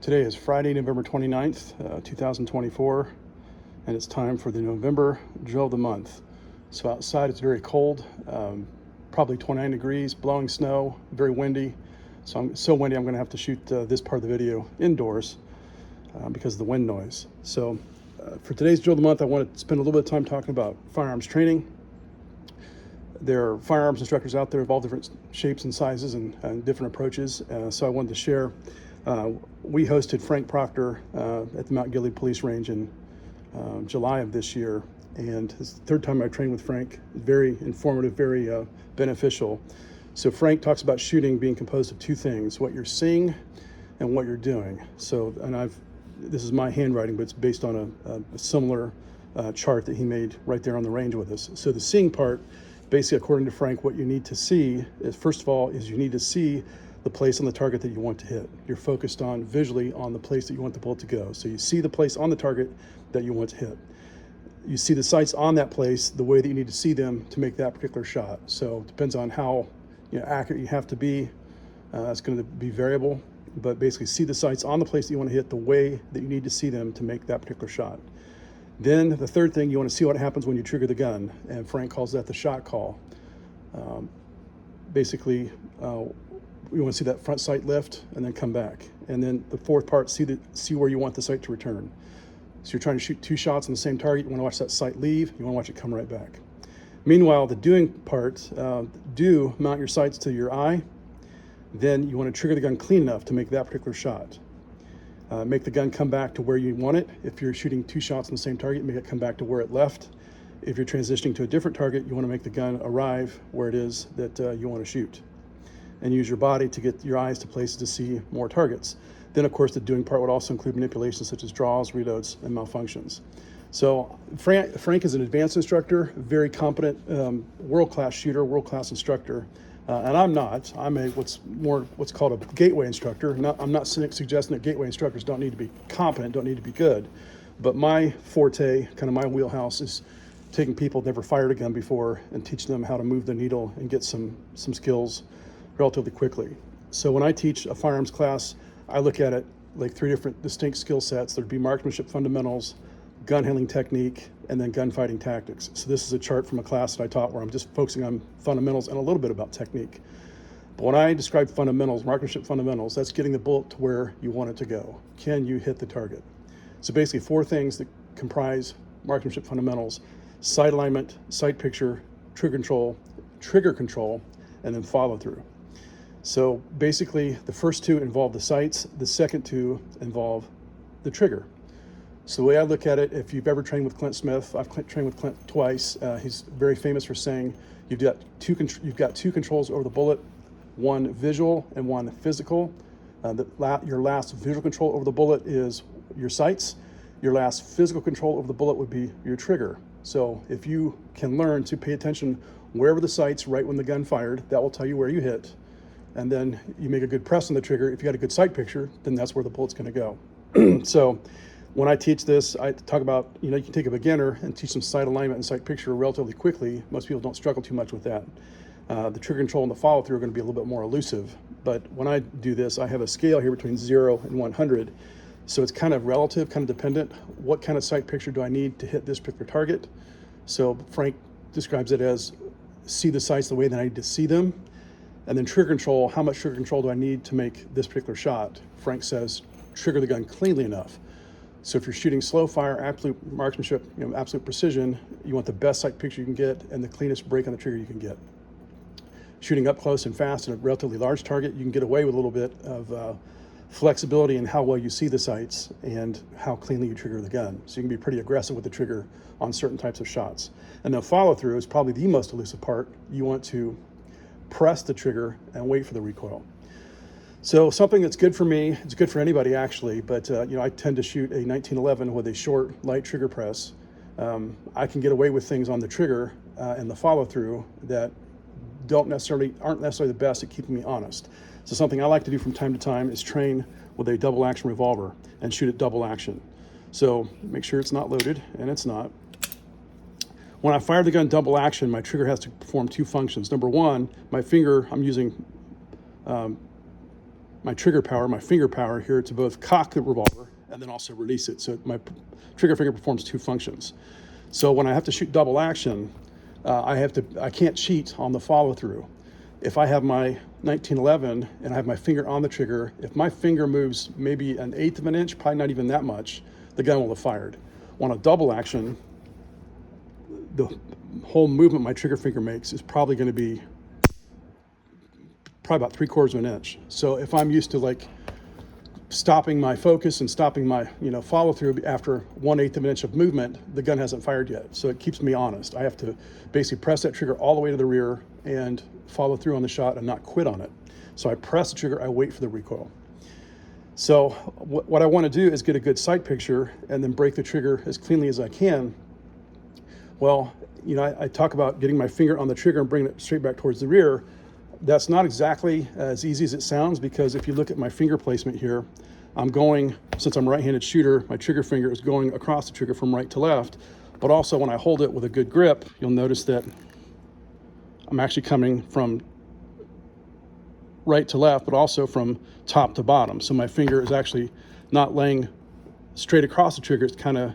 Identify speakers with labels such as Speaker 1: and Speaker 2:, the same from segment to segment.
Speaker 1: Today is Friday, November 29th, 2024, and it's time for the November drill of the month. So outside it's very cold, probably 29 degrees, blowing snow, very windy. So windy I'm going to have to shoot this part of the video indoors because of the wind noise. So for today's drill of the month, I want to spend a little bit of time talking about firearms training. There are firearms instructors out there of all different shapes and sizes and different approaches. So I wanted to share. We hosted Frank Proctor at the Mount Gilead Police Range in July of this year, and it's the third time I trained with Frank. Very informative, very beneficial. So Frank talks about shooting being composed of two things: what you're seeing and what you're doing. So, and this is my handwriting, but it's based on a similar chart that he made right there on the range with us. So the seeing part, basically, according to Frank, what you need to see is, first of all, is you need to see the place on the target that you want to hit. You're focused on visually on the place that you want the bullet to go. So you see the place on the target that you want to hit. You see the sights on that place the way that you need to see them to make that particular shot. So it depends on how accurate you have to be. It's going to be variable, but basically see the sights on the place that you want to hit the way that you need to see them to make that particular shot. Then the third thing, you want to see what happens when you trigger the gun, and Frank calls that the shot call. Basically, you want to see that front sight lift and then come back. And then the fourth part, see where you want the sight to return. So you're trying to shoot two shots on the same target. You want to watch that sight leave. You want to watch it come right back. Meanwhile, the doing part, mount your sights to your eye. Then you want to trigger the gun clean enough to make that particular shot. Make the gun come back to where you want it. If you're shooting two shots on the same target, make it come back to where it left. If you're transitioning to a different target, you want to make the gun arrive where it is that you want to shoot, and use your body to get your eyes to places to see more targets. Then, of course, the doing part would also include manipulations such as draws, reloads, and malfunctions. So Frank is an advanced instructor, very competent, world-class shooter, world-class instructor. And I'm not. I'm what's called a gateway instructor. I'm not suggesting that gateway instructors don't need to be competent, don't need to be good. But my forte, kind of my wheelhouse, is taking people who've never fired a gun before and teaching them how to move the needle and get some skills relatively quickly. So when I teach a firearms class, I look at it like three different distinct skill sets. There'd be marksmanship fundamentals, gun handling technique, and then gunfighting tactics. So this is a chart from a class that I taught where I'm just focusing on fundamentals and a little bit about technique. But when I describe fundamentals, marksmanship fundamentals, that's getting the bullet to where you want it to go. Can you hit the target? So basically four things that comprise marksmanship fundamentals: sight alignment, sight picture, trigger control, and then follow through. So basically the first two involve the sights, the second two involve the trigger. So the way I look at it, if you've ever trained with Clint Smith, I've trained with Clint twice. He's very famous for saying you've got two controls over the bullet, one visual and one physical. Your last visual control over the bullet is your sights. Your last physical control over the bullet would be your trigger. So if you can learn to pay attention wherever the sights, right when the gun fired, that will tell you where you hit. And then you make a good press on the trigger. If you got a good sight picture, then that's where the bullet's going to go. So when I teach this, I talk about, you can take a beginner and teach them sight alignment and sight picture relatively quickly. Most people don't struggle too much with that. The trigger control and the follow through are going to be a little bit more elusive. But when I do this, I have a scale here between 0 and 100. So it's kind of relative, kind of dependent. What kind of sight picture do I need to hit this particular target? So Frank describes it as see the sights the way that I need to see them. And then trigger control, how much trigger control do I need to make this particular shot? Frank says trigger the gun cleanly enough. So if you're shooting slow fire, absolute marksmanship, absolute precision, you want the best sight picture you can get and the cleanest break on the trigger you can get. Shooting up close and fast at a relatively large target, you can get away with a little bit of flexibility in how well you see the sights and how cleanly you trigger the gun. So you can be pretty aggressive with the trigger on certain types of shots. And then follow through is probably the most elusive part. You want to press the trigger and wait for the recoil. So something that's good for me, it's good for anybody actually, but I tend to shoot a 1911 with a short, light trigger press. I can get away with things on the trigger and the follow through that aren't necessarily the best at keeping me honest. So something I like to do from time to time is train with a double action revolver and shoot at double action. So make sure it's not loaded, and it's not. When I fire the gun double action, my trigger has to perform two functions. Number one, my finger, I'm using my trigger power, my finger power here to both cock the revolver and then also release it. So my trigger finger performs two functions. So when I have to shoot double action, I can't cheat on the follow through. If I have my 1911 and I have my finger on the trigger, if my finger moves maybe 1/8 of an inch, probably not even that much, the gun will have fired. On a double action, the whole movement my trigger finger makes is probably going to be probably about 3/4 of an inch. So if I'm used to like stopping my focus and stopping my follow through after 1/8 of an inch of movement, the gun hasn't fired yet. So it keeps me honest. I have to basically press that trigger all the way to the rear and follow through on the shot and not quit on it. So I press the trigger, I wait for the recoil. So what I want to do is get a good sight picture and then break the trigger as cleanly as I can. Well, I talk about getting my finger on the trigger and bringing it straight back towards the rear. That's not exactly as easy as it sounds, because if you look at my finger placement here, I'm going, since I'm a right-handed shooter, my trigger finger is going across the trigger from right to left. But also when I hold it with a good grip, you'll notice that I'm actually coming from right to left, but also from top to bottom. So my finger is actually not laying straight across the trigger. It's kind of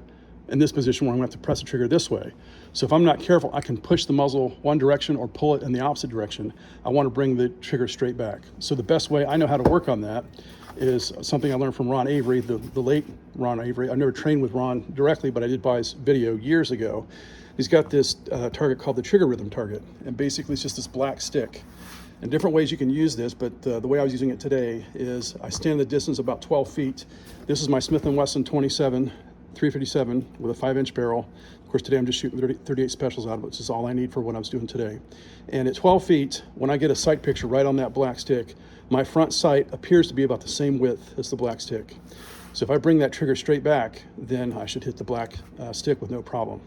Speaker 1: in this position where I'm going to have to press the trigger this way. So if I'm not careful, I can push the muzzle one direction or pull it in the opposite direction. I want to bring the trigger straight back. So the best way I know how to work on that is something I learned from Ron Avery, the late Ron Avery. I never trained with Ron directly, but I did buy his video years ago. He's got this target called the trigger rhythm target, and basically it's just this black stick. And different ways you can use this, but the way I was using it today is I stand the distance about 12 feet. This is my Smith Wesson M27-2 with a 5-inch barrel. Of course, today I'm just shooting 38 specials out of it, which is all I need for what I was doing today. And at 12 feet, when I get a sight picture right on that black stick, my front sight appears to be about the same width as the black stick. So if I bring that trigger straight back, then I should hit the black stick with no problem.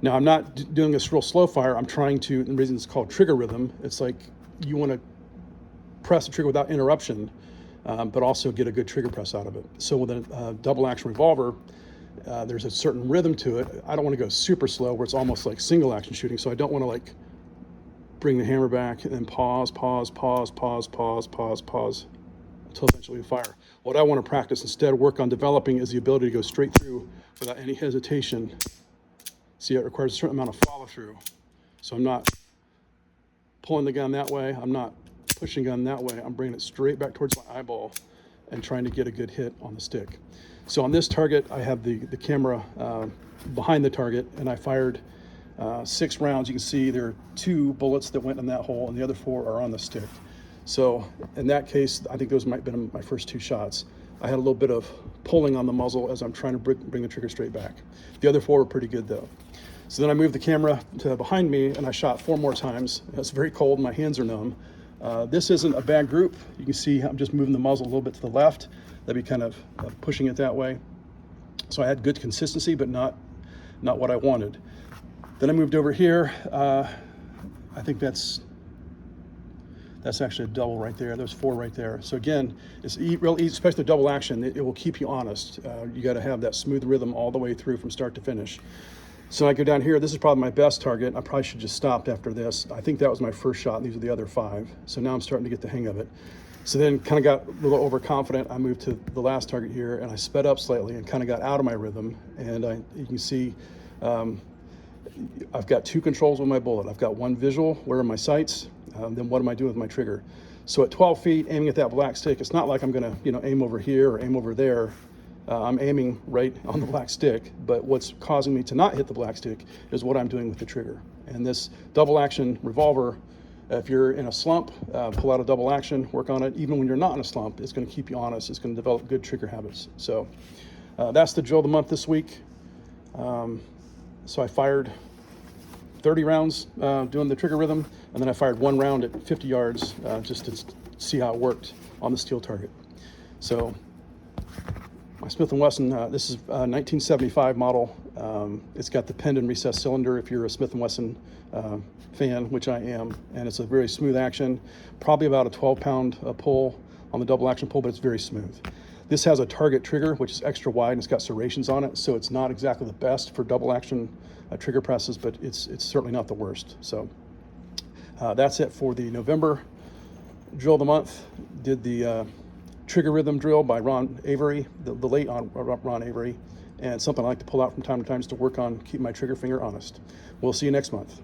Speaker 1: Now, I'm not doing this real slow fire. I'm trying to, and the reason it's called trigger rhythm, it's like you want to press the trigger without interruption, but also get a good trigger press out of it. So with a double action revolver, there's a certain rhythm to it. I don't want to go super slow where it's almost like single action shooting. So I don't want to like bring the hammer back and then pause until eventually we fire. What I want to practice instead, work on developing, is the ability to go straight through without any hesitation. See, it requires a certain amount of follow through. So I'm not pulling the gun that way. I'm not pushing the gun that way. I'm bringing it straight back towards my eyeball and trying to get a good hit on the stick. So on this target, I have the camera behind the target, and I fired 6 rounds. You can see there are 2 bullets that went in that hole, and the other 4 are on the stick. So in that case, I think those might have been my first 2 shots. I had a little bit of pulling on the muzzle as I'm trying to bring the trigger straight back. The other 4 were pretty good though. So then I moved the camera to behind me and I shot 4 more times. It's very cold, my hands are numb. This isn't a bad group. You can see I'm just moving the muzzle a little bit to the left. That'd be kind of pushing it that way. So I had good consistency, but not what I wanted. Then I moved over here. I think that's actually a double right there. There's 4 right there. So again, it's real easy, especially the double action. It will keep you honest. You got to have that smooth rhythm all the way through from start to finish. So I go down here. This is probably my best target. I probably should just stopped after this. I think that was my first shot. And these are the other 5. So now I'm starting to get the hang of it. So then kind of got a little overconfident. I moved to the last target here and I sped up slightly and kind of got out of my rhythm. And you can see I've got 2 controls with my bullet. I've got one visual, where are my sights, then what am I doing with my trigger. So at 12 feet, aiming at that black stick, it's not like I'm gonna aim over here or aim over there. I'm aiming right on the black stick, but what's causing me to not hit the black stick is what I'm doing with the trigger. And this double action revolver, if you're in a slump, pull out a double action, work on it. Even when you're not in a slump, it's gonna keep you honest. It's gonna develop good trigger habits. So that's the drill of the month this week. So I fired 30 rounds doing the trigger rhythm, and then I fired 1 round at 50 yards just to see how it worked on the steel target. So my Smith & Wesson, this is a 1975 model. It's got the pinned and recessed cylinder if you're a Smith & Wesson fan, which I am, and it's a very smooth action, probably about a 12-pound pull on the double action pull, but it's very smooth. This has a target trigger, which is extra wide, and it's got serrations on it, so it's not exactly the best for double action trigger presses, but it's certainly not the worst. So that's it for the November drill of the month. Did the Trigger Rhythm Drill by Ron Avery, the late Ron Avery, and something I like to pull out from time to time just to work on keeping my trigger finger honest. We'll see you next month.